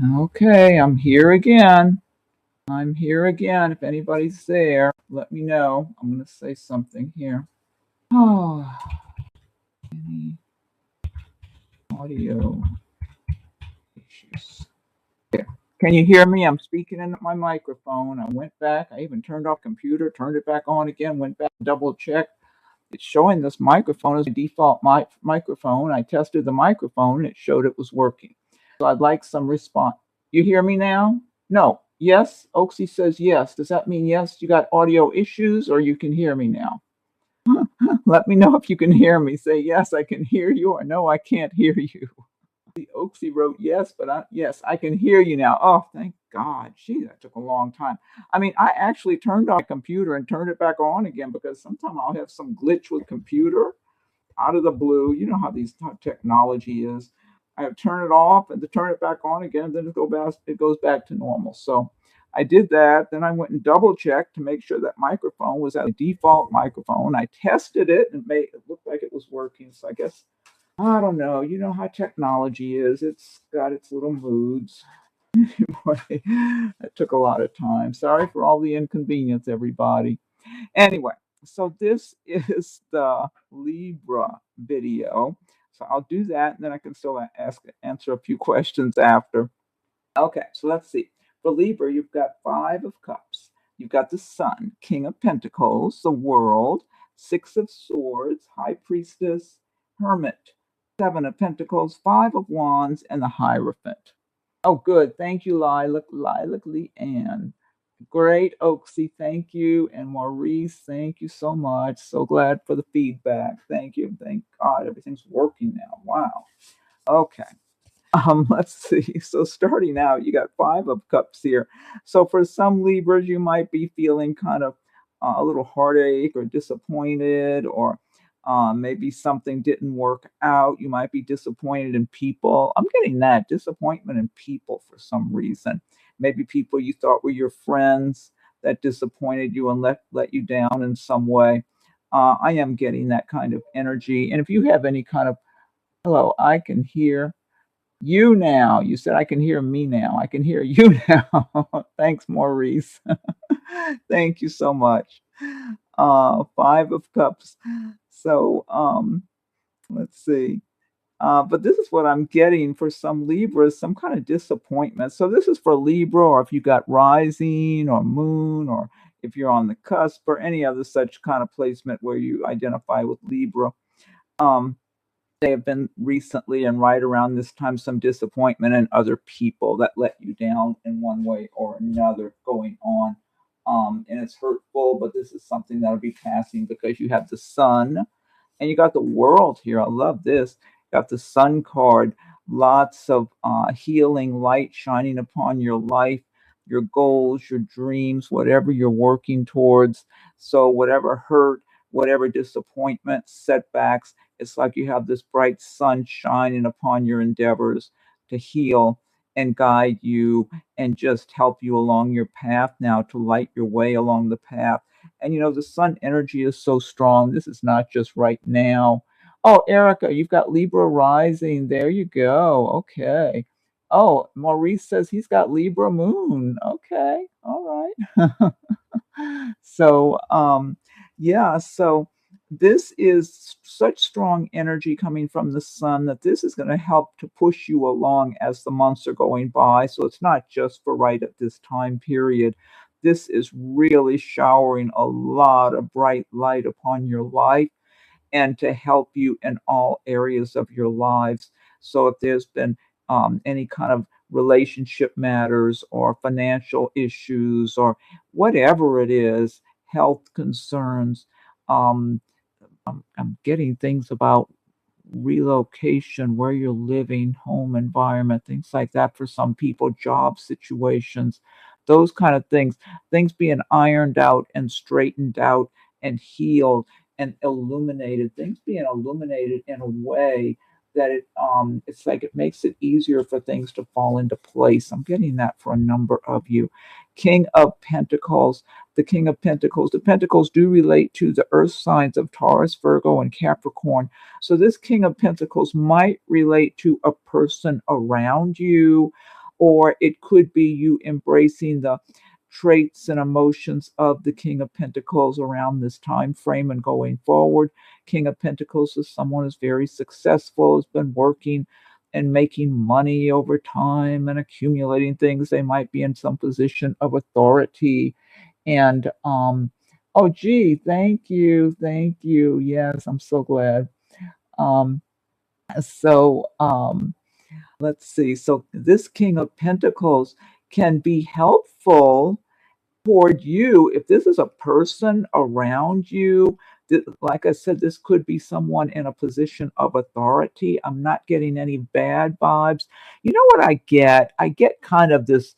Okay, I'm here again. I'm here again. If anybody's there, let me know. I'm going to say something here. Oh, any audio issues? There. Can you hear me? I'm speaking into my microphone. I went back. I even turned off computer, turned it back on again, went back, double checked. It's showing this microphone as a default microphone. I tested the microphone and it showed it was working. So I'd like some response. You hear me now? No. Yes? Oaksy says yes. Does that mean yes, you got audio issues or you can hear me now? Let me know if you can hear me. Say yes, I can hear you, or no, I can't hear you. The Oaksy wrote yes, but yes, I can hear you now. Oh, thank God. Gee, that took a long time. I mean, I actually turned off my computer and turned it back on again because sometimes I'll have some glitch with computer out of the blue. You know how technology is. I have turn it off and to turn it back on again, then it goes back to normal. So I did that. Then I went and double checked to make sure that microphone was at a default microphone. I tested it and made it look like it was working. So I guess I don't know. You know how technology is. It's got its little moods. Anyway, it took a lot of time. Sorry for all the inconvenience, everybody. Anyway, so this is the Libra video. So I'll do that, and then I can still answer a few questions after. Okay, so let's see. For Libra, you've got Five of Cups. You've got the Sun, King of Pentacles, the World, Six of Swords, High Priestess, Hermit, Seven of Pentacles, Five of Wands, and the Hierophant. Oh, good. Thank you, Lilac Leanne. Great, Oaksy. Thank you. And Maurice, thank you so much. So glad for the feedback. Thank you. Thank God everything's working now. Wow. Okay. Let's see. So starting out, you got Five of Cups here. So for some Libras, you might be feeling kind of a little heartache or disappointed, or maybe something didn't work out. You might be disappointed in people. I'm getting that disappointment in people for some reason. Maybe people you thought were your friends that disappointed you and let you down in some way. I am getting that kind of energy. And if you have any kind of hello, I can hear you now. You said I can hear me now. I can hear you now. Thanks, Maurice. Thank you so much. Five of Cups. So let's see. But this is what I'm getting for some Libras, some kind of disappointment. So this is for Libra, or if you got rising or moon, or if you're on the cusp, or any other such kind of placement where you identify with Libra. Um, they have been recently and right around this time some disappointment in other people that let you down in one way or another going on. And it's hurtful, but this is something that'll be passing because you have the sun and you got the world here. I love this. You got the sun card, lots of healing light shining upon your life, your goals, your dreams, whatever you're working towards. So, whatever hurt, whatever disappointment, setbacks, it's like you have this bright sun shining upon your endeavors to heal and guide you and just help you along your path now to light your way along the path. And the sun energy is so strong. This is not just right now. Oh, Erica, you've got Libra rising. There you go. Okay. Oh, Maurice says he's got Libra moon. Okay. All right. So, yeah, so this is such strong energy coming from the sun that this is going to help to push you along as the months are going by. So it's not just for right at this time period. This is really showering a lot of bright light upon your life and to help you in all areas of your lives. So if there's been any kind of relationship matters or financial issues or whatever it is, health concerns, um, I'm getting things about relocation, where you're living, home environment, things like that for some people, job situations, those kind of things being ironed out and straightened out and healed and illuminated, things being illuminated in a way that it's like it makes it easier for things to fall into place. I'm getting that for a number of you. King of Pentacles, the King of Pentacles. The Pentacles do relate to the earth signs of Taurus, Virgo, and Capricorn. So this King of Pentacles might relate to a person around you. or it could be you embracing the traits and emotions of the King of Pentacles around this time frame and going forward. King of Pentacles is someone who's very successful, has been working and making money over time and accumulating things. They might be in some position of authority. And oh gee, thank you, thank you. Yes, I'm so glad. Um so let's see. So this King of Pentacles can be helpful toward you. If this is a person around you, like I said, this could be someone in a position of authority. I'm not getting any bad vibes. You know what I get? I get kind of this,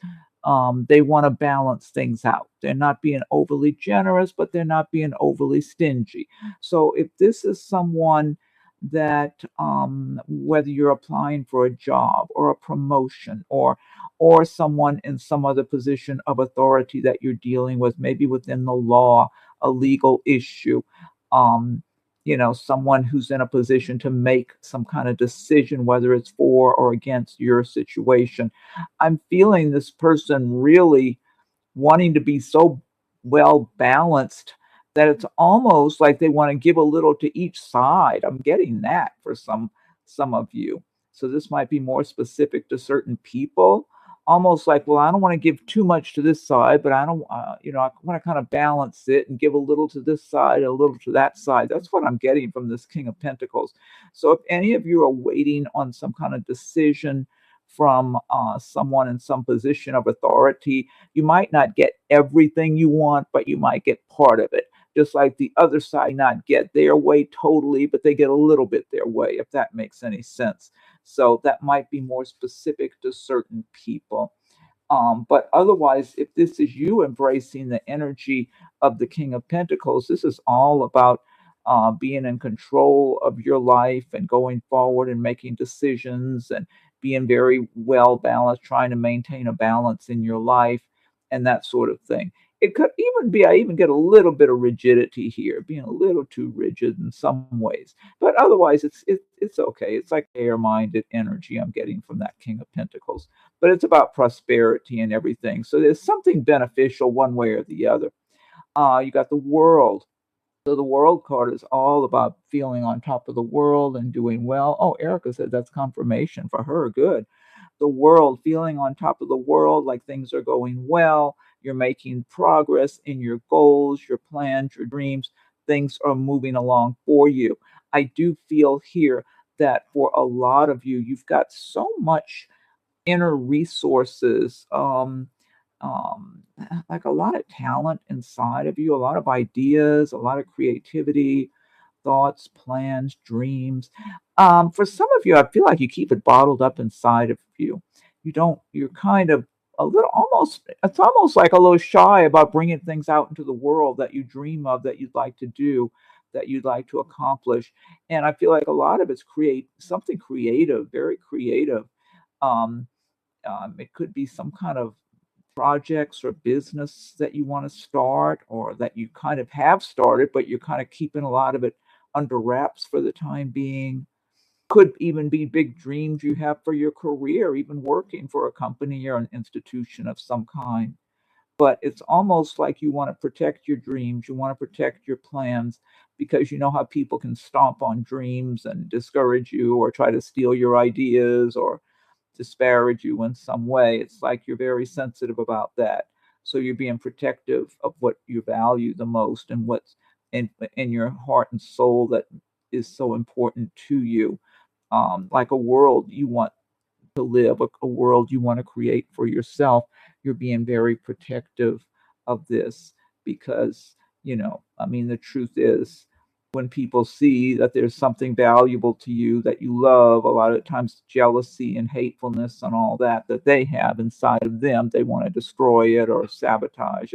they want to balance things out. They're not being overly generous, but they're not being overly stingy. So if this is someone that, whether you're applying for a job or a promotion or someone in some other position of authority that you're dealing with, maybe within the law, a legal issue, um, someone who's in a position to make some kind of decision, whether it's for or against your situation. I'm feeling this person really wanting to be so well balanced that it's almost like they want to give a little to each side. I'm getting that for some of you. So this might be more specific to certain people. Almost like, well, I don't want to give too much to this side, but I don't, I want to kind of balance it and give a little to this side, a little to that side. That's what I'm getting from this King of Pentacles. So if any of you are waiting on some kind of decision from someone in some position of authority, you might not get everything you want, but you might get part of it. Just like the other side not get their way totally, but they get a little bit their way, if that makes any sense. So that might be more specific to certain people. But otherwise, if this is you embracing the energy of the King of Pentacles, this is all about being in control of your life and going forward and making decisions and being very well balanced, trying to maintain a balance in your life and that sort of thing. It could even be, I even get a little bit of rigidity here, being a little too rigid in some ways. But otherwise, it's okay. It's like air-minded energy I'm getting from that King of Pentacles, but it's about prosperity and everything. So there's something beneficial one way or the other. You got the World. So the World card is all about feeling on top of the world and doing well. Oh, Erica said that's confirmation for her. Good. The World, feeling on top of the world, like things are going well. You're making progress in your goals, your plans, your dreams. Things are moving along for you. I do feel here that for a lot of you, you've got so much inner resources, um, like a lot of talent inside of you, a lot of ideas, a lot of creativity, thoughts, plans, dreams. For some of you, I feel like you keep it bottled up inside of you. You don't, you're kind of a little almost, it's almost like a little shy about bringing things out into the world that you dream of, that you'd like to do, that you'd like to accomplish. And I feel like a lot of it's create something creative, very creative. Um, it could be some kind of projects or business that you want to start or that you kind of have started, but you're kind of keeping a lot of it under wraps for the time being. Could even be big dreams you have for your career, even working for a company or an institution of some kind. But it's almost like you want to protect your dreams, you want to protect your plans because you know how people can stomp on dreams and discourage you or try to steal your ideas or disparage you in some way. It's like you're very sensitive about that. So you're being protective of what you value the most and what's in your heart and soul that is so important to you. Like a world you want to live, a world you want to create for yourself. You're being very protective of this because, I mean, the truth is, when people see that there's something valuable to you that you love, a lot of times jealousy and hatefulness and all that that they have inside of them, they want to destroy it or sabotage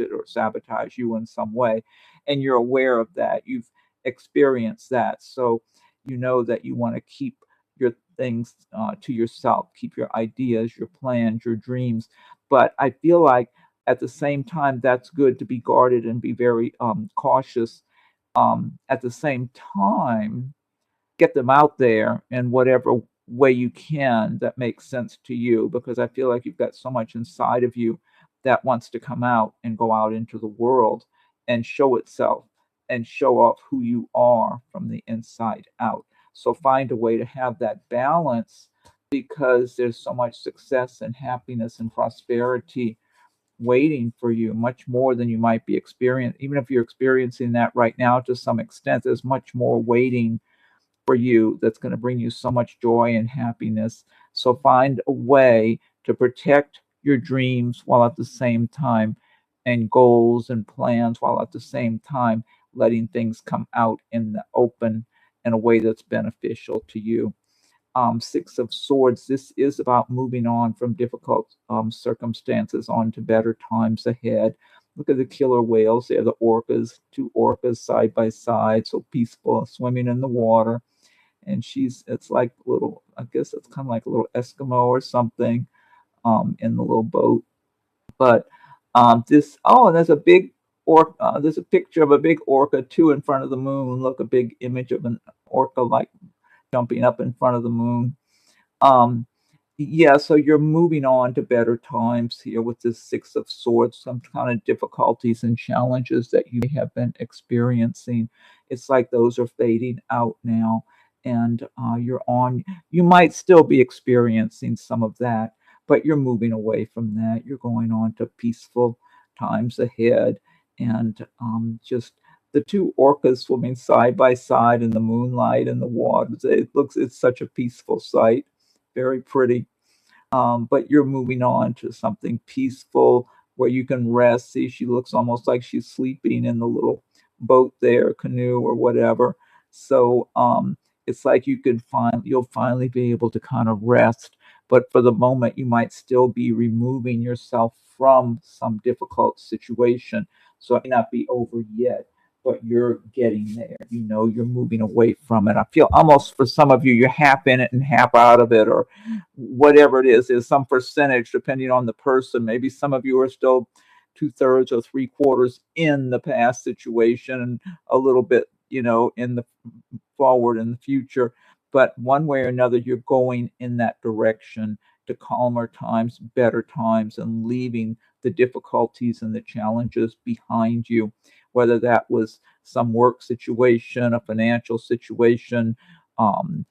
you in some way. And you're aware of that. You've experienced that. So you know that you want to keep your things to yourself, keep your ideas, your plans, your dreams. But I feel like at the same time, that's good to be guarded and be very cautious. At the same time, get them out there in whatever way you can that makes sense to you, because I feel like you've got so much inside of you that wants to come out and go out into the world and show itself and show off who you are from the inside out. So find a way to have that balance, because there's so much success and happiness and prosperity waiting for you, much more than you might be experiencing. Even if you're experiencing that right now to some extent, there's much more waiting for you that's going to bring you so much joy and happiness. So find a way to protect your dreams while at the same time, and goals and plans, while at the same time letting things come out in the open in a way that's beneficial to you. Six of Swords, this is about moving on from difficult circumstances on to better times ahead. Look at the killer whales there, the orcas, two orcas side by side, so peaceful, swimming in the water. And it's like little, I guess it's kind of like a little Eskimo or something in the little boat. But there's a big there's a picture of a big orca too in front of the moon. Look, a big image of an orca like jumping up in front of the moon. Um, yeah, so you're moving on to better times here with this Six of Swords, some kind of difficulties and challenges that you may have been experiencing. It's like those are fading out now, and you might still be experiencing some of that, but you're moving away from that. You're going on to peaceful times ahead, and just the two orcas swimming side by side in the moonlight and the waters. It's such a peaceful sight, very pretty. But you're moving on to something peaceful where you can rest. See, she looks almost like she's sleeping in the little boat there, canoe or whatever. So it's like you'll finally be able to kind of rest. But for the moment, you might still be removing yourself from some difficult situation. So it may not be over yet, but you're getting there. You're moving away from it. I feel almost for some of you, you're half in it and half out of it, or whatever it is some percentage depending on the person. Maybe some of you are still two-thirds or three-quarters in the past situation, and a little bit, in the forward in the future. But one way or another, you're going in that direction to calmer times, better times, and leaving the difficulties and the challenges behind you, whether that was some work situation, a financial situation, um,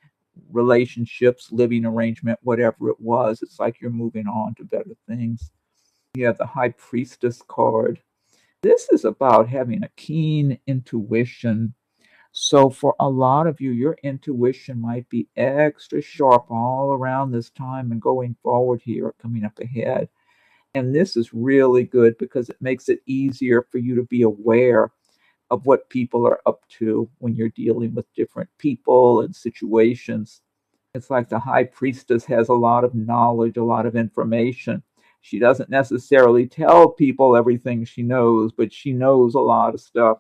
relationships, living arrangement, whatever it was. It's like you're moving on to better things. You have the High Priestess card. This is about having a keen intuition. So, for a lot of you, your intuition might be extra sharp all around this time and going forward here, coming up ahead. And this is really good because it makes it easier for you to be aware of what people are up to when you're dealing with different people and situations. It's like the high priestess has a lot of knowledge, a lot of information. She doesn't necessarily tell people everything she knows, but she knows a lot of stuff.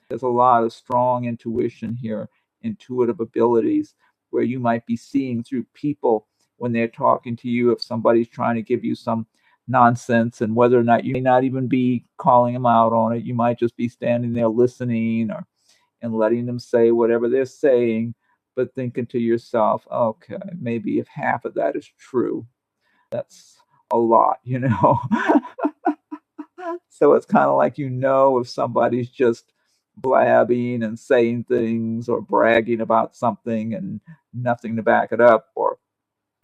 There's a lot of strong intuition here, intuitive abilities, where you might be seeing through people when they're talking to you, if somebody's trying to give you some nonsense, and whether or not you may not even be calling them out on it. You might just be standing there listening, or and letting them say whatever they're saying, but thinking to yourself, okay, maybe if half of that is true, that's a lot. So it's kind of like if somebody's just blabbing and saying things or bragging about something and nothing to back it up, or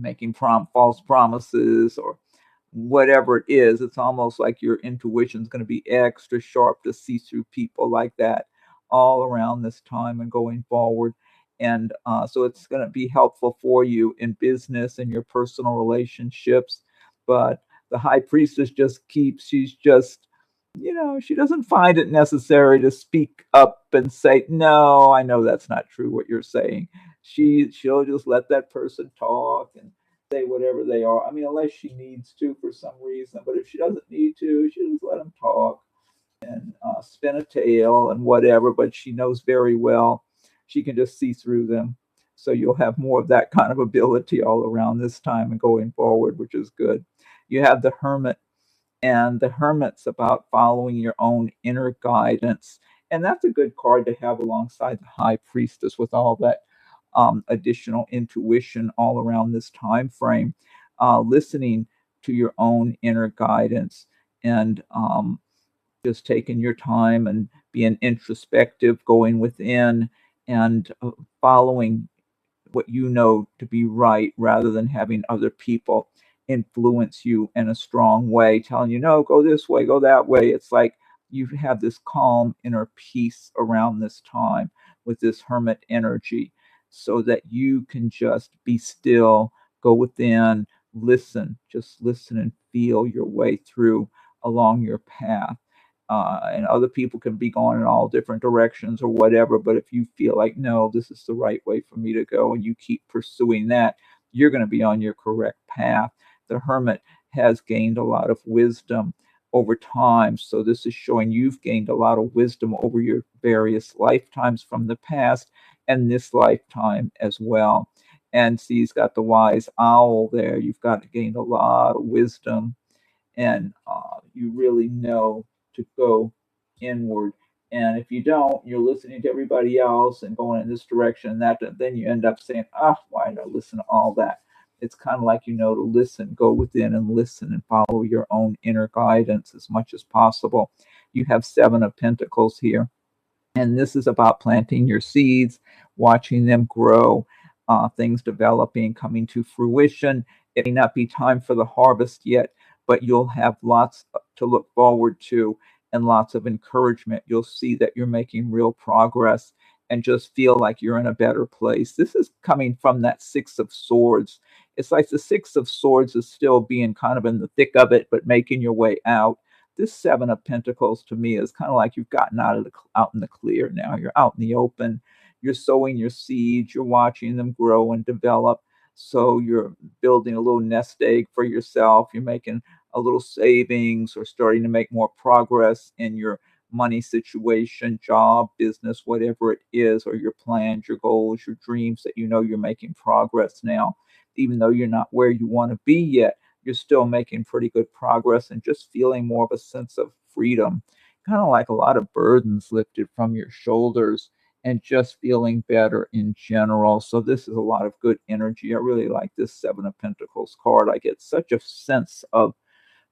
making false promises, or whatever it is. It's almost like your intuition is going to be extra sharp to see through people like that all around this time and going forward. And so it's going to be helpful for you in business and your personal relationships. But the high priestess she's just, she doesn't find it necessary to speak up and say, no, I know that's not true what you're saying. She'll just let that person talk and say whatever they are. I mean, unless she needs to for some reason. But if she doesn't need to, she just let them talk and spin a tale and whatever. But she knows very well she can just see through them. So you'll have more of that kind of ability all around this time and going forward, which is good. You have the Hermit, and the Hermit's about following your own inner guidance. And that's a good card to have alongside the High Priestess with all that additional intuition all around this time frame, listening to your own inner guidance, and just taking your time and being introspective, going within, and following what you know to be right rather than having other people influence you in a strong way, telling you, no, go this way, go that way. It's like you have this calm inner peace around this time with this hermit energy so that you can just be still, go within, listen, just listen and feel your way through along your path. And other people can be going in all different directions or whatever. But if you feel like, no, this is the right way for me to go, and you keep pursuing that, you're going to be on your correct path. The hermit has gained a lot of wisdom over time. So this is showing you've gained a lot of wisdom over your various lifetimes from the past and this lifetime as well. And see, he's got the wise owl there. You've got to gain a lot of wisdom, and you really know to go inward. And if you don't, you're listening to everybody else and going in this direction and that, then you end up saying, why did I listen to all that? It's kind of like, to listen, go within and listen and follow your own inner guidance as much as possible. You have Seven of Pentacles here, and this is about planting your seeds, watching them grow, things developing, coming to fruition. It may not be time for the harvest yet, but you'll have lots to look forward to and lots of encouragement. You'll see that you're making real progress and just feel like you're in a better place. This is coming from that Six of Swords. It's like the Six of Swords is still being kind of in the thick of it, but making your way out. This Seven of Pentacles to me is kind of like you've gotten out in the clear now. You're out in the open. You're sowing your seeds. You're watching them grow and develop. So you're building a little nest egg for yourself. You're making a little savings or starting to make more progress in your money situation, job, business, whatever it is, or your plans, your goals, your dreams, that you're making progress now. Even though you're not where you want to be yet, you're still making pretty good progress and just feeling more of a sense of freedom, kind of like a lot of burdens lifted from your shoulders and just feeling better in general. So this is a lot of good energy. I really like this Seven of Pentacles card. I get such a sense of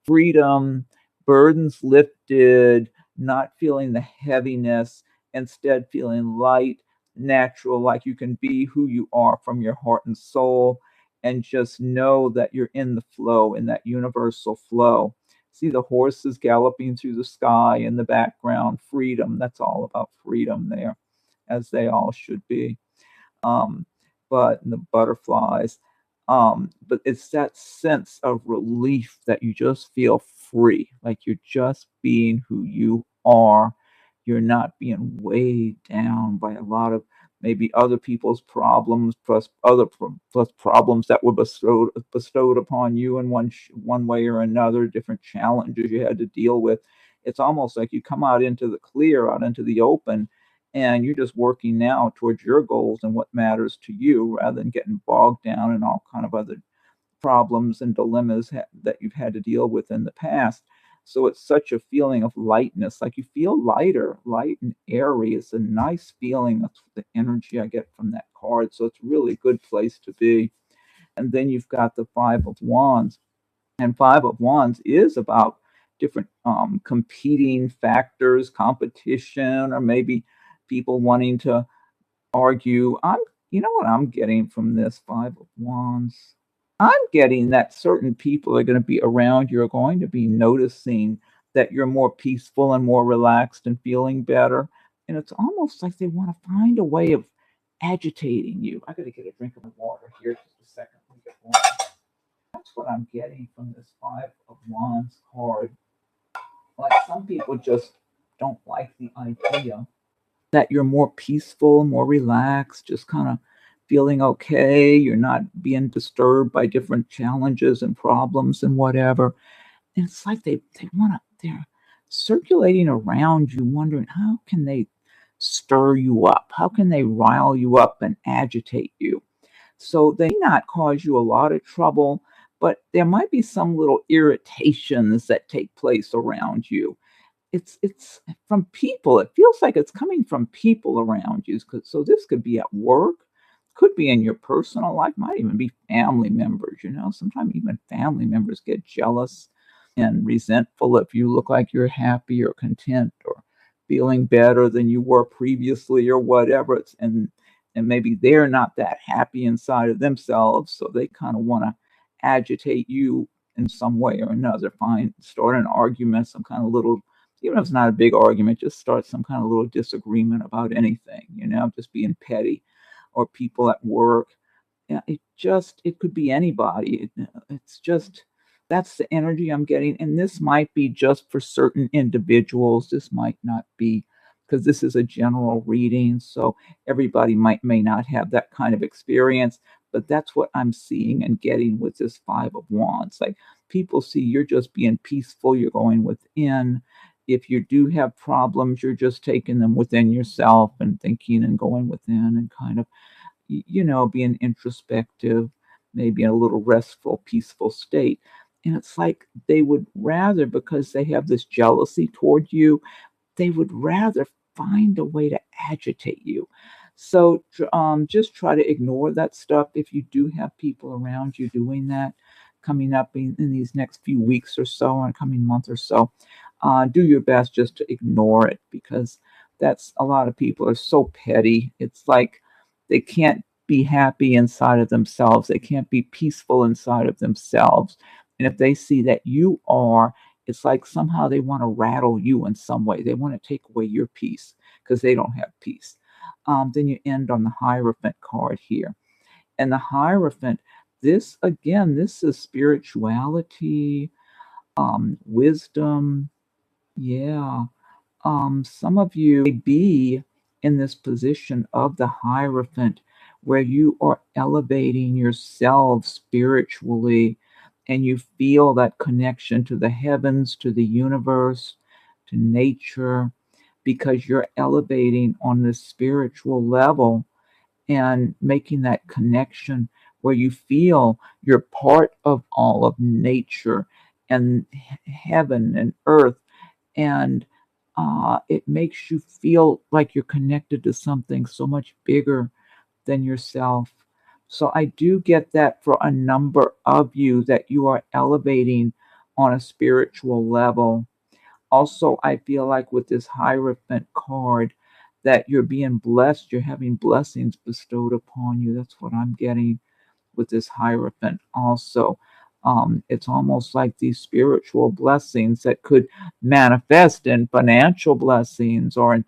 freedom, burdens lifted, not feeling the heaviness, instead feeling light, natural, like you can be who you are from your heart and soul, and just know that you're in the flow, in that universal flow. See the horses galloping through the sky in the background, freedom. That's all about freedom there, as they all should be. um, but the butterflies. But it's that sense of relief that you just feel free, like you're just being who you are. You're not being weighed down by a lot of maybe other people's problems, plus problems that were bestowed upon you in one way or another, different challenges you had to deal with. It's almost like you come out into the clear, out into the open, and you're just working now towards your goals and what matters to you rather than getting bogged down in all kind of other problems and dilemmas that you've had to deal with in the past. So it's such a feeling of lightness, like you feel lighter, light and airy. It's a nice feeling. That's the energy I get from that card. So it's really a good place to be. And then you've got the Five of Wands, and Five of Wands is about different competing factors, competition, or maybe people wanting to argue. You know what I'm getting from this Five of Wands? I'm getting that certain people are going to be around you, are going to be noticing that you're more peaceful and more relaxed and feeling better. And it's almost like they want to find a way of agitating you. I got to get a drink of my water here. Just a second. Let me get water. That's what I'm getting from this Five of Wands card. Like some people just don't like the idea that you're more peaceful, more relaxed, just kind of feeling okay. You're not being disturbed by different challenges and problems and whatever. And it's like they want to, they're circulating around you, wondering how can they stir you up? How can they rile you up and agitate you? So they may not cause you a lot of trouble, but there might be some little irritations that take place around you. It's from people. It feels like it's coming from people around you. So this could be at work. Could be in your personal life, might even be family members, Sometimes even family members get jealous and resentful if you look like you're happy or content or feeling better than you were previously or whatever. And maybe they're not that happy inside of themselves, so they kind of want to agitate you in some way or another. Start an argument, some kind of little, even if it's not a big argument, just start some kind of little disagreement about anything, just being petty, or people at work. Yeah, it could be anybody. It's just that's the energy I'm getting, and this might be just for certain individuals. This might not be, because this is a general reading, so everybody may not have that kind of experience. But that's what I'm seeing and getting with this Five of Wands. Like, people see you're just being peaceful. You're going within. If you do have problems, you're just taking them within yourself and thinking and going within and kind of being introspective, maybe in a little restful, peaceful state. And it's like they would rather, because they have this jealousy toward you, they would rather find a way to agitate you. So just try to ignore that stuff if you do have people around you doing that coming up in these next few weeks or so, or coming month or so. Do your best just to ignore it, because that's a lot of people are so petty. It's like they can't be happy inside of themselves. They can't be peaceful inside of themselves. And if they see that you are, it's like somehow they want to rattle you in some way. They want to take away your peace because they don't have peace. Then you end on the Hierophant card here. And the Hierophant, this again, this is spirituality, wisdom. Yeah. Some of you may be in this position of the Hierophant where you are elevating yourself spiritually, and you feel that connection to the heavens, to the universe, to nature, because you're elevating on this spiritual level and making that connection where you feel you're part of all of nature and heaven and earth, and it makes you feel like you're connected to something so much bigger than yourself. So I do get that for a number of you, that you are elevating on a spiritual level. Also, I feel like with this Hierophant card, that you're being blessed, you're having blessings bestowed upon you. That's what I'm getting with this Hierophant also. It's almost like these spiritual blessings that could manifest in financial blessings, or in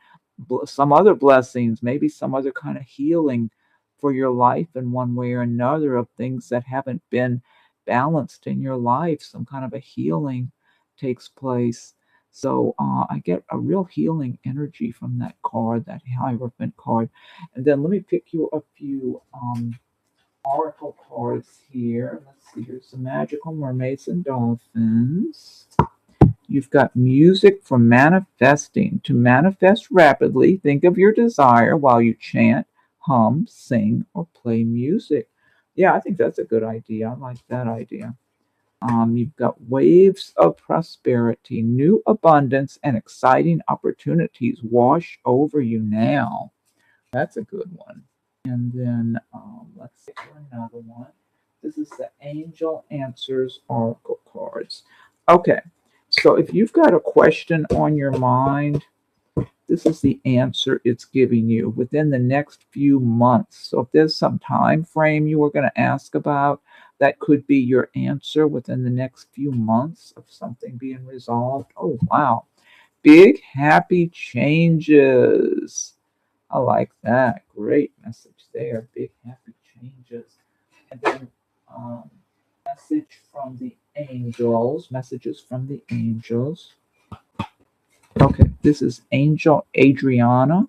some other blessings, maybe some other kind of healing for your life in one way or another, of things that haven't been balanced in your life. Some kind of a healing takes place. So I get a real healing energy from that card, that Hierophant card. And then let me pick you a few oracle cards here. Let's see, here's some magical mermaids and dolphins. You've got music for manifesting. To manifest rapidly, think of your desire while you chant, hum, sing, or play music. Yeah, I think that's a good idea. I like that idea. You've got waves of prosperity, new abundance, and exciting opportunities wash over you now. That's a good one. And then let's see for another one. This is the Angel Answers Oracle cards. Okay, so if you've got a question on your mind, this is the answer it's giving you within the next few months. So if there's some time frame you were going to ask about, that could be your answer within the next few months of something being resolved. Oh, wow. Big happy changes. I like that. Great message there. Big happy changes. And then message from the angels. Messages from the angels. Okay, this is Angel Adriana.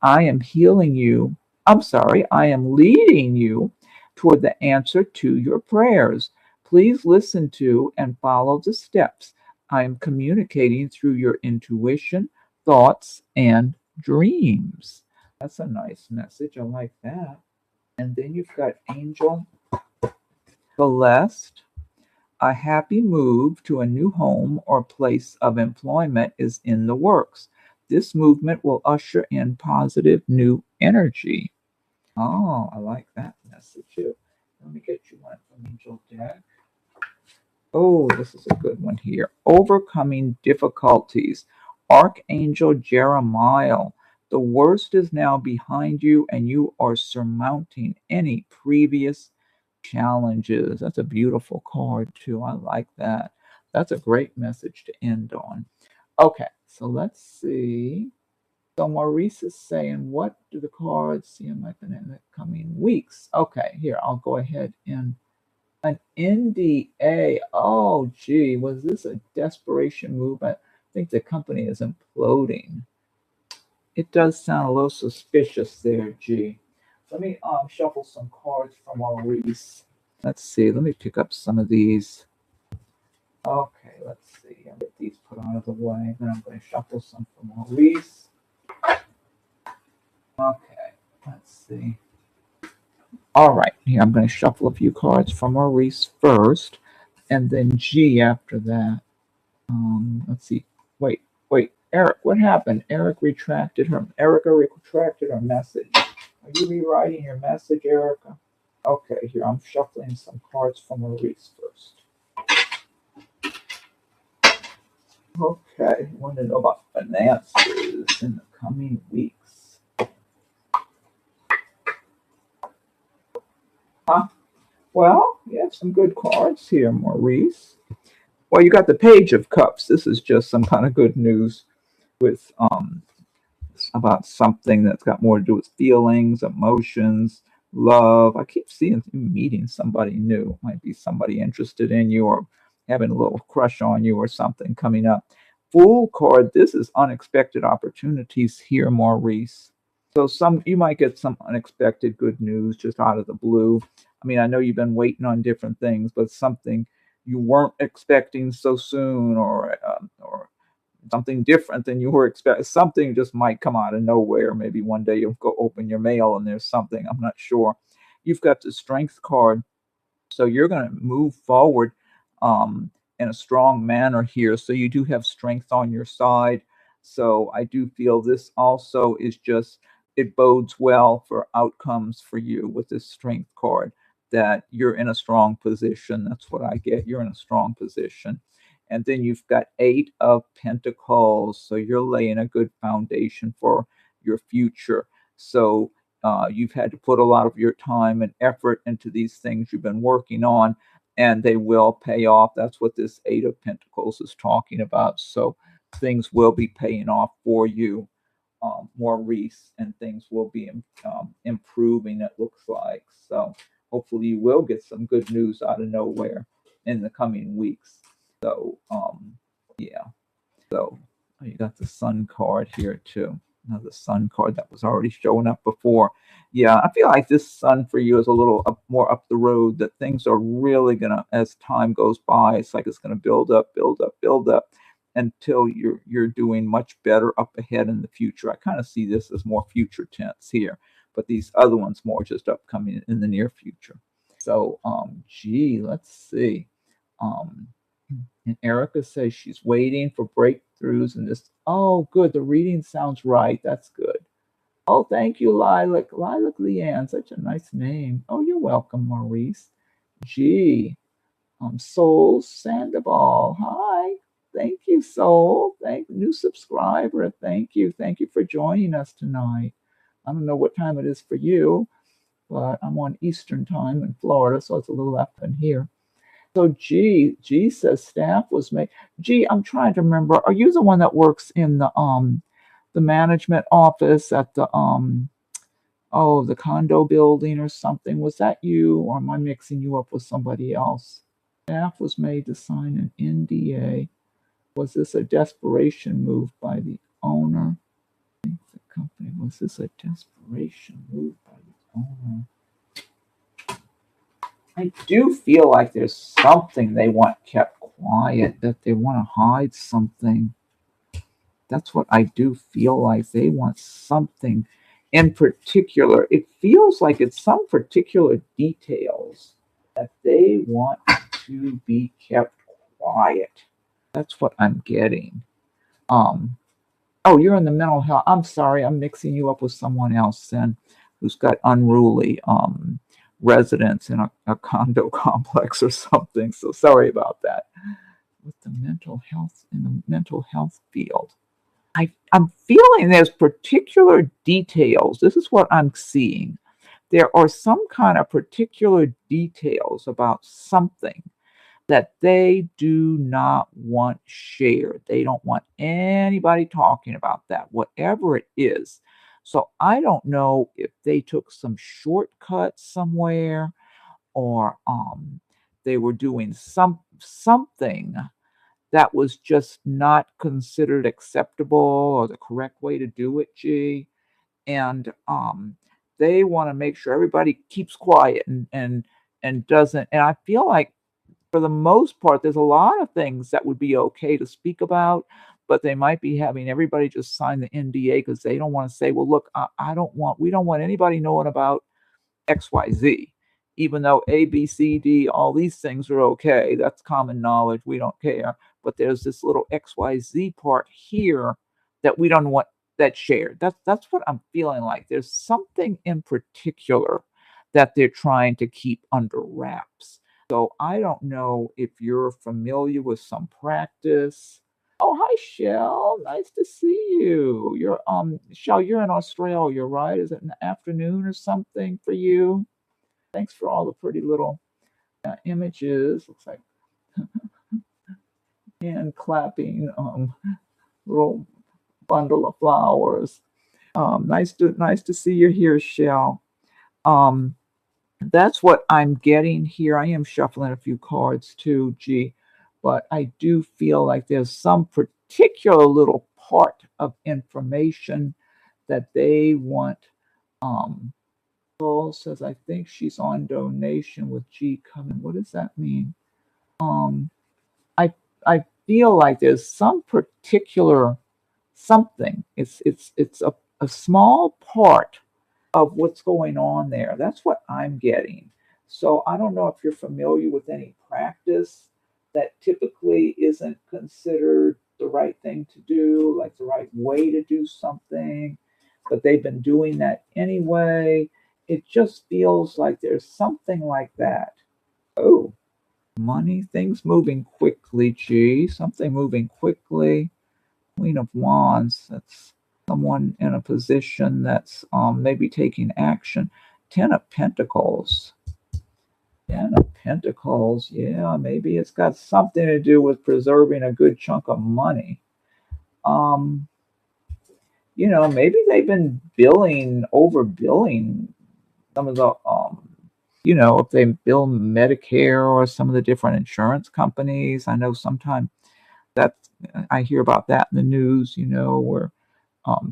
I am healing you. I'm sorry, I am leading you toward the answer to your prayers. Please listen to and follow the steps. I am communicating through your intuition, thoughts, and dreams. That's a nice message. I like that. And then you've got Angel Celeste. A happy move to a new home or place of employment is in the works. This movement will usher in positive new energy. Oh, I like that message too. Let me get you one from Angel Deck. Oh, this is a good one here. Overcoming difficulties. Archangel Jeremiah. The worst is now behind you, and you are surmounting any previous challenges. That's a beautiful card, too. I like that. That's a great message to end on. Okay, so let's see. So Maurice is saying, what do the cards see in the coming weeks? Okay, here, I'll go ahead and an NDA. Oh, gee, was this a desperation move? I think the company is imploding. It does sound a little suspicious there, gee. Let me shuffle some cards from Maurice. Let's see. Let me pick up some of these. Okay, let's see. I'll get these put out of the way. Then I'm going to shuffle some from Maurice. Okay, let's see. All right, here I'm going to shuffle a few cards from Maurice first, and then G after that. Let's see. Wait. Eric, what happened? Erica retracted her message. Are you rewriting your message, Erica? Okay, here I'm shuffling some cards from Maurice first. Okay, I want to know about finances in the coming weeks. Huh? Well, you have some good cards here, Maurice. Well, you got the Page of Cups. This is just some kind of good news with about something that's got more to do with feelings, emotions, love. I keep seeing you meeting somebody new. Might be somebody interested in you or having a little crush on you or something coming up. Fool card. This is unexpected opportunities here, Maurice. So you might get some unexpected good news just out of the blue. I mean, I know you've been waiting on different things, but something you weren't expecting so soon, or something different than you were expecting. Something just might come out of nowhere. Maybe one day you'll go open your mail and there's something. I'm not sure. You've got the Strength card, so you're going to move forward in a strong manner here. So you do have strength on your side. So I do feel this also is just, it bodes well for outcomes for you with this Strength card, that you're in a strong position. That's what I get. You're in a strong position. And then you've got Eight of Pentacles. So you're laying a good foundation for your future. So you've had to put a lot of your time and effort into these things you've been working on, and they will pay off. That's what this Eight of Pentacles is talking about. So things will be paying off for you, Maurice, and things will be improving, it looks like. So hopefully you will get some good news out of nowhere in the coming weeks. So, yeah. So you got the Sun card here too. Another Sun card that was already showing up before. Yeah, I feel like this Sun for you is a little more up the road. That things are really gonna, as time goes by, it's like it's gonna build up, until you're doing much better up ahead in the future. I kind of see this as more future tense here, but these other ones more just upcoming in the near future. So, gee, let's see. Um, and Erica says she's waiting for breakthroughs in this. Oh, good. The reading sounds right. That's good. Oh, thank you, Lilac. Lilac Leanne. Such a nice name. Oh, you're welcome, Maurice. Gee. Soul Sandoval. Hi. Thank you, Soul. New subscriber. Thank you. Thank you for joining us tonight. I don't know what time it is for you, but I'm on Eastern time in Florida, so it's a little after in here. So G says staff was made. G, I'm trying to remember. Are you the one that works in the management office at the condo building or something? Was that you, or am I mixing you up with somebody else? Staff was made to sign an NDA. Was this a desperation move by the owner? I think the company. Was this a desperation move by the owner? I do feel like there's something they want kept quiet, that they want to hide something. That's what I do feel like. They want something in particular. It feels like it's some particular details that they want to be kept quiet. That's what I'm getting. Oh, you're in the mental health. I'm sorry, I'm mixing you up with someone else then. who's got unruly residents in a condo complex or something. So sorry about that. With the mental health in the mental health field, I'm feeling there's particular details. This is what I'm seeing. There are some kind of particular details about something that they do not want shared. They don't want anybody talking about that, whatever it is. So I don't know if they took some shortcuts somewhere, or they were doing something that was just not considered acceptable or the correct way to do it, G. And they want to make sure everybody keeps quiet and doesn't. And I feel like for the most part, there's a lot of things that would be okay to speak about, but they might be having everybody just sign the NDA because they don't want to say, well, look, we don't want anybody knowing about XYZ, even though A, B, C, D, all these things are okay. That's common knowledge. We don't care. But there's this little XYZ part here that we don't want that shared. That's what I'm feeling like. There's something in particular that they're trying to keep under wraps. So I don't know if you're familiar with some practice. Oh, hi, Shell. Nice to see you. Shell, you're in Australia, right? Is it in the afternoon or something for you? Thanks for all the pretty little images. Looks like hand clapping, little bundle of flowers. Nice to see you here, Shell. Um, That's what I'm getting here. I am shuffling a few cards too, G, but I do feel like there's some particular little part of information that they want. Paul says, I think she's on donation with G coming. What does that mean? Um, I I feel like there's some particular something. It's a small part of what's going on there. That's what I'm getting. So I don't know if you're familiar with any practice that typically isn't considered the right thing to do, like the right way to do something, but they've been doing that anyway. It just feels like there's something like that. Oh, money, things moving quickly, gee, something moving quickly. Queen of Wands, that's someone in a position that's maybe taking action. Ten of Pentacles. Ten of Pentacles, yeah, maybe it's got something to do with preserving a good chunk of money. Um, maybe they've been overbilling some of the, if they bill Medicare or some of the different insurance companies. I know sometimes that I hear about that in the news, where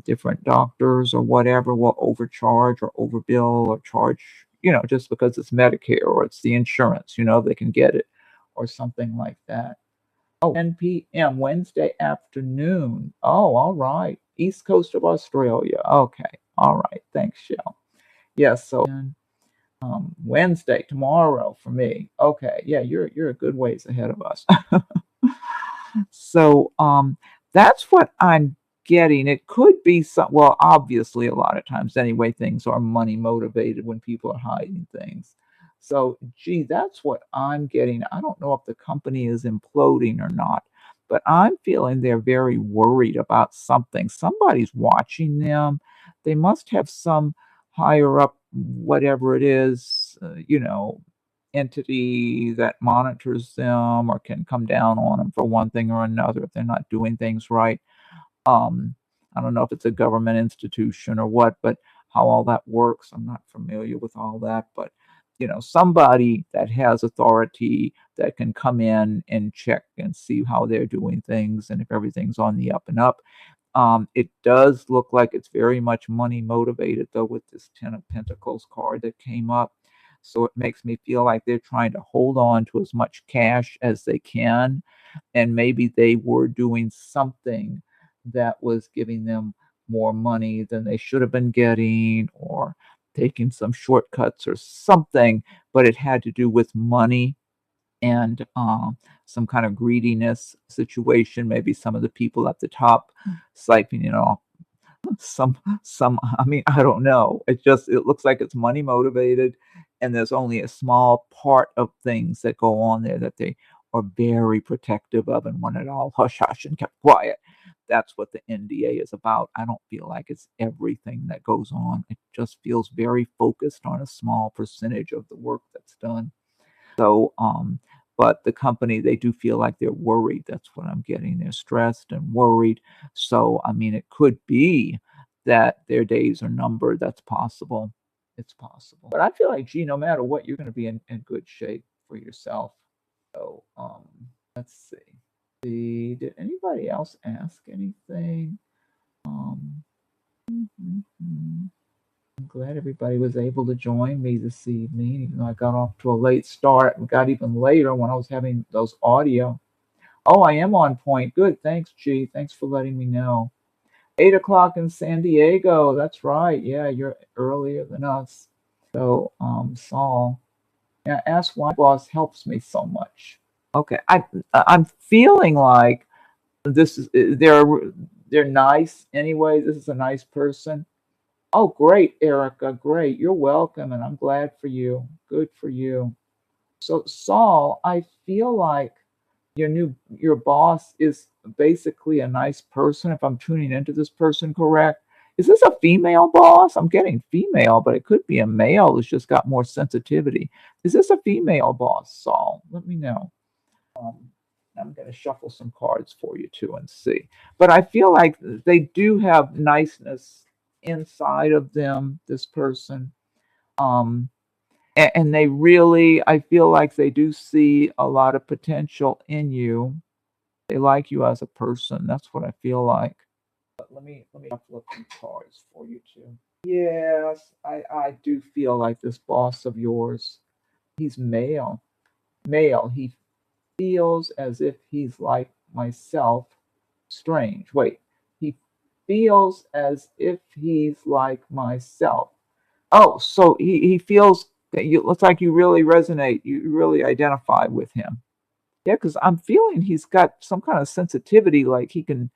different doctors or whatever will overcharge or overbill or charge, just because it's Medicare or it's the insurance, they can get it or something like that. Oh, 10 p.m. Wednesday afternoon. Oh, all right. East Coast of Australia. Okay. All right. Thanks, Shell. Yes. So Wednesday, tomorrow for me. Okay. Yeah, you're a good ways ahead of us. So that's what I'm getting. It could be well, obviously a lot of times anyway, things are money motivated when people are hiding things. So gee, that's what I'm getting. I don't know if the company is imploding or not, but I'm feeling they're very worried about something. Somebody's watching them. They must have some higher up, whatever it is, entity that monitors them or can come down on them for one thing or another if they're not doing things right. Um, I don't know if it's a government institution or what, but how all that works, I'm not familiar with all that. But somebody that has authority that can come in and check and see how they're doing things and if everything's on the up and up. It does look like it's very much money motivated, though, with this Ten of Pentacles card that came up. So it makes me feel like they're trying to hold on to as much cash as they can. And maybe they were doing something that was giving them more money than they should have been getting, or taking some shortcuts or something, but it had to do with money and some kind of greediness situation. Maybe some of the people at the top siphoning off I mean, I don't know. It looks like it's money motivated, and there's only a small part of things that go on there that they are very protective of and want it all hush hush and kept quiet. That's what the NDA is about. I don't feel like it's everything that goes on. It just feels very focused on a small percentage of the work that's done. So, but the company, they do feel like they're worried. That's what I'm getting. They're stressed and worried. So, I mean, it could be that their days are numbered. That's possible. It's possible. But I feel like, gee, no matter what, you're going to be in good shape for yourself. So, let's see. Did anybody else ask anything? Um, mhm. I'm glad everybody was able to join me this evening, even though I got off to a late start and got even later when I was having those audio. Oh, I am on point. Good. Thanks, G. Thanks for letting me know. 8 o'clock in San Diego. That's right. Yeah, you're earlier than us. So, Saul, yeah, ask why boss helps me so much. Okay, I'm feeling like this is they're nice anyway. This is a nice person. Oh, great, Erica. Great. You're welcome, and I'm glad for you. Good for you. So, Saul, I feel like your boss is basically a nice person, if I'm tuning into this person correct. Is this a female boss? I'm getting female, but it could be a male who's just got more sensitivity. Is this a female boss, Saul? Let me know. Um, I'm going to shuffle some cards for you too and see. But I feel like they do have niceness inside of them, this person. Um, and they really, I feel like they do see a lot of potential in you. They like you as a person. That's what I feel like. But let me shuffle some cards for you too. Yes, I do feel like this boss of yours. He's male. Male. He feels as if he's like myself. Strange. Wait. He feels as if he's like myself. Oh, so he feels that you looks like you really resonate. You really identify with him. Yeah, because I'm feeling he's got some kind of sensitivity, like he can,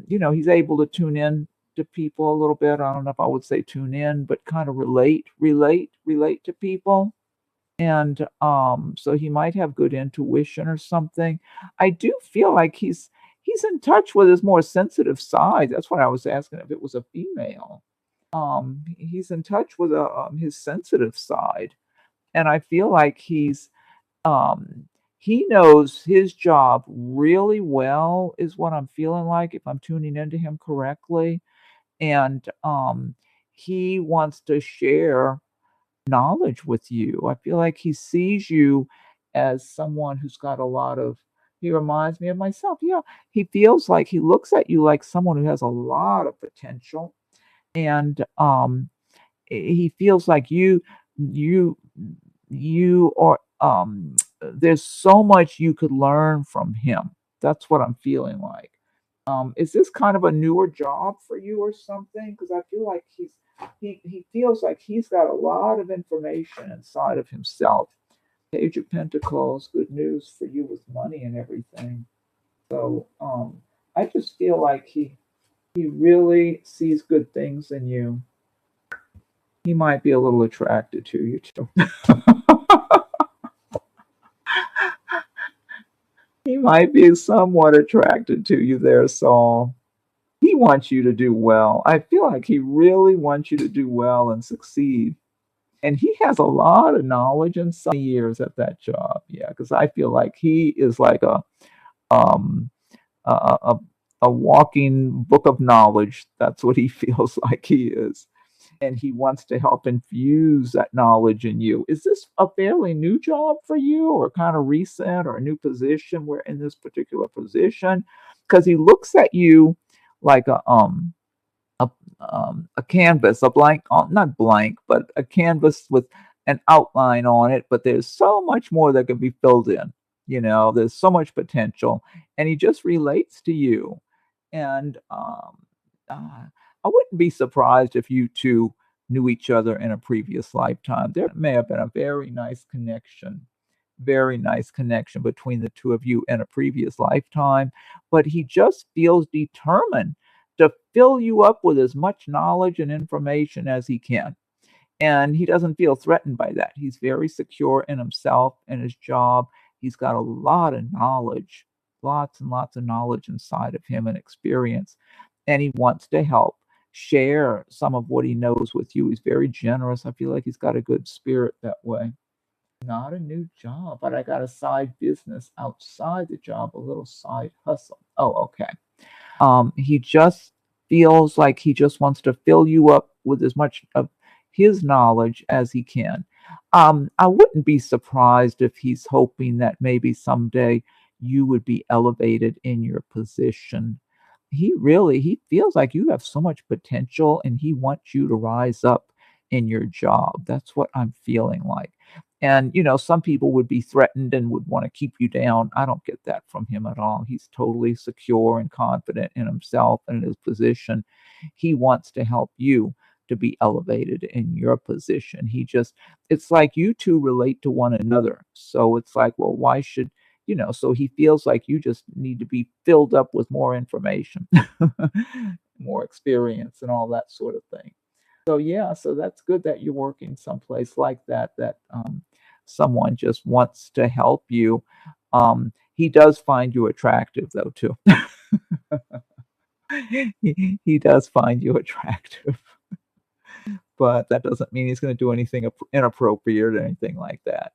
he's able to tune in to people a little bit. I don't know if I would say tune in, but kind of relate to people. And so he might have good intuition or something. I do feel like he's in touch with his more sensitive side. That's what I was asking if it was a female. He's in touch with his sensitive side, and I feel like um he knows his job really well, is what I'm feeling like if I'm tuning into him correctly. And he wants to share knowledge with you. I feel like he sees you as someone who's got a lot of, he reminds me of myself. Yeah, he feels like he looks at you like someone who has a lot of potential. And he feels like you you are there's so much you could learn from him. That's what I'm feeling like. Is this kind of a newer job for you or something? Because I feel like he feels like he's got a lot of information inside of himself. Page of Pentacles, good news for you with money and everything. So I just feel like he really sees good things in you. He might be a little attracted to you too. He might be somewhat attracted to you there, Saul. He wants you to do well. I feel like he really wants you to do well and succeed. And he has a lot of knowledge and some years at that job. Yeah, because I feel like he is like um a, a a walking book of knowledge. That's what he feels like he is. And he wants to help infuse that knowledge in you. Is this a fairly new job for you, or kind of recent, or a new position? We're in this particular position because he looks at you like a, a canvas, a blank, not blank, but a canvas with an outline on it. But there's so much more that can be filled in. There's so much potential, and he just relates to you. And I wouldn't be surprised if you two knew each other in a previous lifetime. There may have been a very nice connection between the two of you in a previous lifetime, but he just feels determined to fill you up with as much knowledge and information as he can. And he doesn't feel threatened by that. He's very secure in himself and his job. He's got a lot of knowledge, lots and lots of knowledge inside of him and experience. And he wants to help share some of what he knows with you. He's very generous. I feel like he's got a good spirit that way. Not a new job, but I got a side business outside the job, a little side hustle. Oh, okay. He just feels like he just wants to fill you up with as much of his knowledge as he can. I wouldn't be surprised if he's hoping that maybe someday you would be elevated in your position. He feels like you have so much potential and he wants you to rise up in your job. That's what I'm feeling like. And, some people would be threatened and would want to keep you down. I don't get that from him at all. He's totally secure and confident in himself and in his position. He wants to help you to be elevated in your position. It's like you two relate to one another. So it's like, well, why should, so he feels like you just need to be filled up with more information, more experience, and all that sort of thing. So yeah, so that's good that you're working someplace like that, someone just wants to help you. He does find you attractive though too. He does find you attractive, but that doesn't mean he's going to do anything inappropriate or anything like that.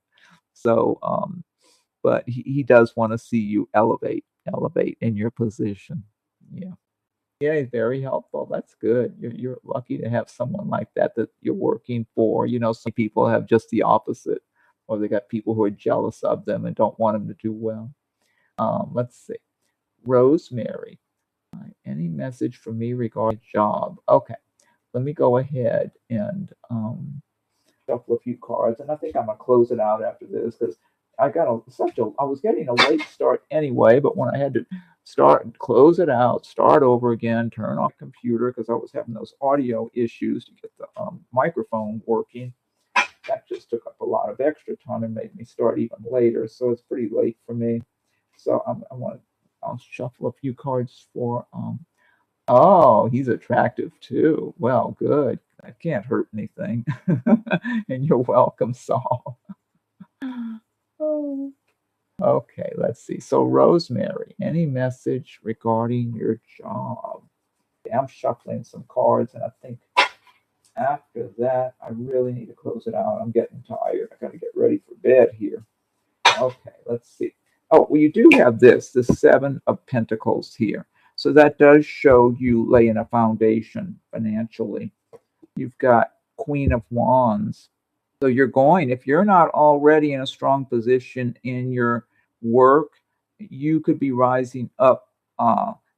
So, but he does want to see you elevate in your position. Yeah. Yeah, he's very helpful. That's good. You're lucky to have someone like that you're working for. Some people have just the opposite, or they got people who are jealous of them and don't want them to do well. Let's see. Rosemary, any message for me regarding job? Okay, let me go ahead and shuffle a few cards, and I think I'm gonna close it out after this because I was getting a late start anyway, but when I had to start and close it out, start over again, turn off the computer because I was having those audio issues to get the microphone working. That just took up a lot of extra time and made me start even later. So it's pretty late for me. So I'll shuffle a few cards for oh, he's attractive too. Well, good. That can't hurt anything. And you're welcome, Saul. Oh. Okay, let's see. So, Rosemary, any message regarding your job? I'm shuffling some cards, and I think after that, I really need to close it out. I'm getting tired. I got to get ready for bed here. Okay, let's see. Oh, well, you do have the Seven of Pentacles here. So that does show you laying a foundation financially. You've got Queen of Wands. So if you're not already in a strong position in your work, you could be rising up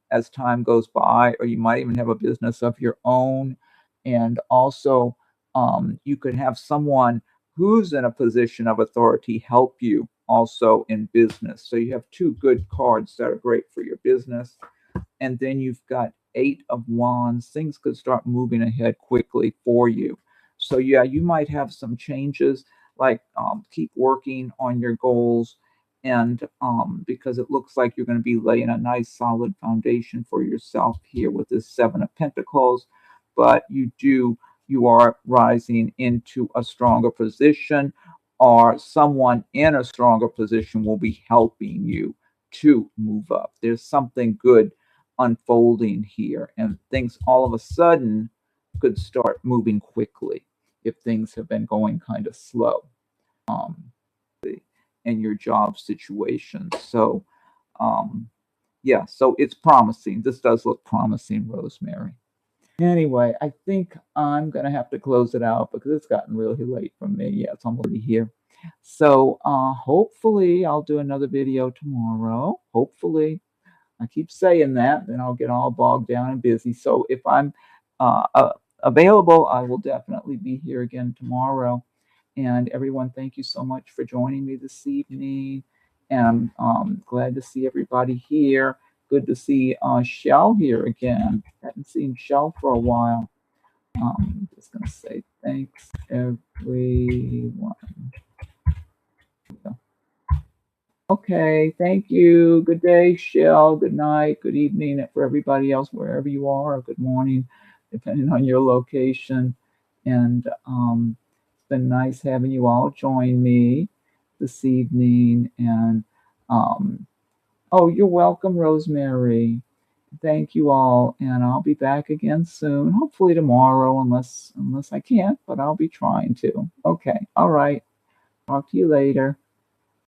as time goes by, or you might even have a business of your own. And also, you could have someone who's in a position of authority help you also in business. So you have two good cards that are great for your business. And then you've got Eight of Wands. Things could start moving ahead quickly for you. So yeah, you might have some changes, like keep working on your goals, and because it looks like you're going to be laying a nice solid foundation for yourself here with this Seven of Pentacles. But you are rising into a stronger position, or someone in a stronger position will be helping you to move up. There's something good unfolding here, and things all of a sudden could start moving quickly if things have been going kind of slow in your job situation. So yeah, so it's promising. This does look promising, Rosemary. Anyway, I think I'm gonna have to close it out because it's gotten really late for me. Yeah, it's almost here. So hopefully I'll do another video tomorrow. Hopefully. I keep saying that, then I'll get all bogged down and busy. So if I'm available, I will definitely be here again tomorrow. And everyone, thank you so much for joining me this evening. And I'm glad to see everybody here. Good to see Shell here again. Haven't seen Shell for a while. Just gonna say thanks, everyone. Okay, thank you. Good day, Shell. Good night, good evening for everybody else, wherever you are, or good morning, depending on your location. And it's been nice having you all join me this evening. And um, oh, you're welcome, Rosemary. Thank you all, and I'll be back again soon. Hopefully tomorrow, unless I can't, but I'll be trying to. Okay, all right. Talk to you later.